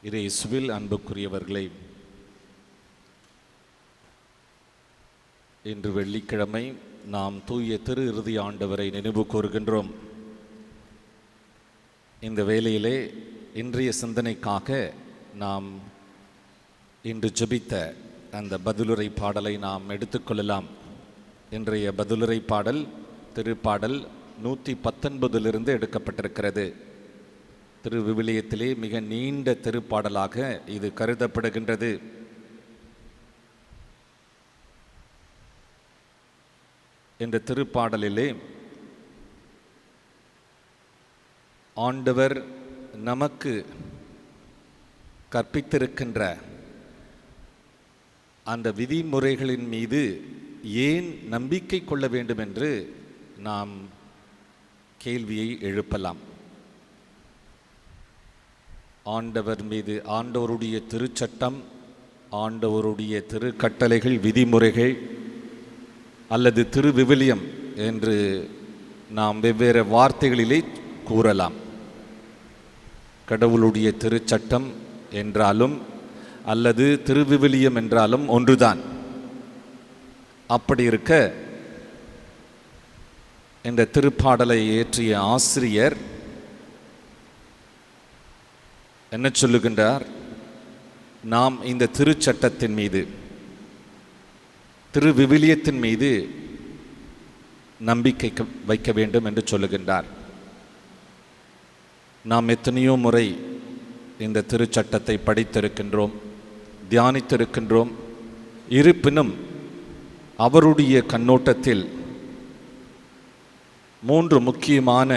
இயேசுவில் அன்புக்குரியவர்களே, இன்று வெள்ளிக்கிழமை நாம் தூய திரு இறுதி ஆண்டவரை நினைவு கூறுகின்றோம். இந்த வேளையிலே இன்றைய சிந்தனைக்காக நாம் இன்று ஜெபித்த அந்த பதிலுரை பாடலை நாம் எடுத்துக்கொள்ளலாம். இன்றைய பதிலுரை பாடல் திருப்பாடல் 119 எடுக்கப்பட்டிருக்கிறது. திரு விவிலியத்திலே மிக நீண்ட திருப்பாடலாக இது கருதப்படுகின்றது. இந்த திருப்பாடலிலே ஆண்டவர் நமக்கு கற்பித்திருக்கின்ற அந்த விதிமுறைகளின் மீது ஏன் நம்பிக்கை கொள்ள வேண்டும் என்று நாம் கேள்வியை எழுப்பலாம். ஆண்டவர் மீது ஆண்டவருடைய திருச்சட்டம், ஆண்டவருடைய திரு கட்டளைகள், விதிமுறைகள் அல்லது திரு விவிலியம் என்று நாம் வெவ்வேறு வார்த்தைகளிலே கூறலாம். கடவுளுடைய திருச்சட்டம் என்றாலும் அல்லது திருவிவிலியம் என்றாலும் ஒன்றுதான். அப்படி இருக்க இந்த திருப்பாடலை இயற்றிய ஆசிரியர் என்ன சொல்லுகின்றார்? நாம் இந்த திருச்சட்டத்தின் மீது, திரு விவிலியத்தின் மீது நம்பிக்கை வைக்க வேண்டும் என்று சொல்லுகின்றார். நாம் எத்தனையோ முறை இந்த திருச்சட்டத்தை படித்திருக்கின்றோம், தியானித்திருக்கின்றோம். இருப்பினும் அவருடைய கண்ணோட்டத்தில் 3 முக்கியமான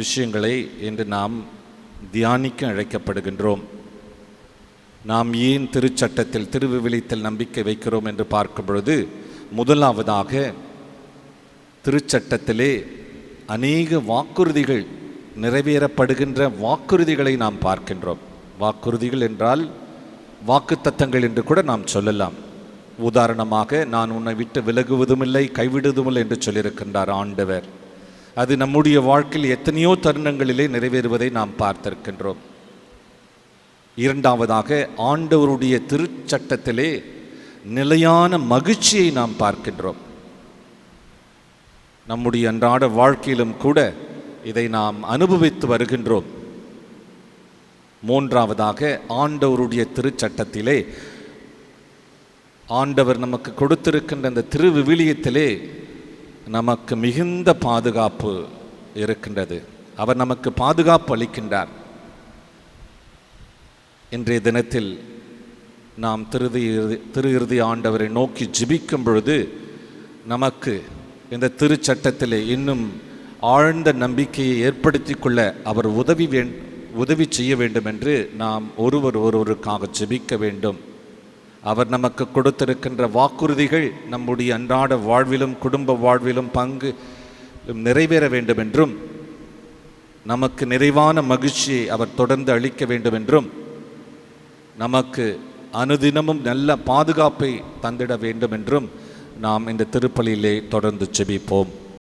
விஷயங்களை இன்று நாம் தியானிக்க அழைக்கப்படுகின்றோம். நாம் ஏன் திருச்சட்டத்தில், திருவிவிலியத்தில் நம்பிக்கை வைக்கிறோம் என்று பார்க்கும் பொழுது, முதலாவதாக திருச்சட்டத்திலே அநேக வாக்குறுதிகள், நிறைவேறப்படுகின்ற வாக்குறுதிகளை நாம் பார்க்கின்றோம். வாக்குறுதிகள் என்றால் வாக்குத்தத்தங்கள் என்று கூட நாம் சொல்லலாம். உதாரணமாக, நான் உன்னை விட்டு விலகுவதுமில்லை, கைவிடுவதுமில்லை என்று சொல்லியிருக்கின்றார் ஆண்டவர். அது நம்முடைய வாழ்க்கையில் எத்தனையோ தருணங்களிலே நிறைவேறுவதை நாம் பார்த்திருக்கின்றோம். இரண்டாவதாக, ஆண்டவருடைய திருச்சட்டத்திலே நிலையான மகிழ்ச்சியை நாம் பார்க்கின்றோம். நம்முடைய அன்றாட வாழ்க்கையிலும் கூட இதை நாம் அனுபவித்து வருகின்றோம். மூன்றாவதாக, ஆண்டவருடைய திருச்சட்டத்திலே, ஆண்டவர் நமக்கு கொடுத்திருக்கின்ற அந்த திருவிவிலியத்திலே நமக்கு மிகுந்த பாதுகாப்பு இருக்கின்றது. அவர் நமக்கு பாதுகாப்பு அளிக்கின்றார். இன்றைய தினத்தில் நாம் திரு இறுதி ஆண்டவரை நோக்கி ஜெபிக்கும் பொழுது நமக்கு இந்த திருச்சட்டத்திலே இன்னும் ஆழ்ந்த நம்பிக்கையை ஏற்படுத்தி கொள்ள அவர் உதவி செய்ய வேண்டும் என்று நாம் ஒருவருக்காக ஜெபிக்க வேண்டும். அவர் நமக்கு கொடுத்திருக்கின்ற வாக்குறுதிகள் நம்முடைய அன்றாட வாழ்விலும் குடும்ப வாழ்விலும் பங்கு நிறைவேற வேண்டும் என்றும், நமக்கு நிறைவான மகிழ்ச்சியை அவர் தொடர்ந்து அளிக்க வேண்டும் என்றும், நமக்கு அனுதினமும் நல்ல பாதுகாப்பை தந்திட வேண்டும் என்றும் நாம் இந்த திருப்பலியிலே தொடர்ந்து ஜெபிப்போம்.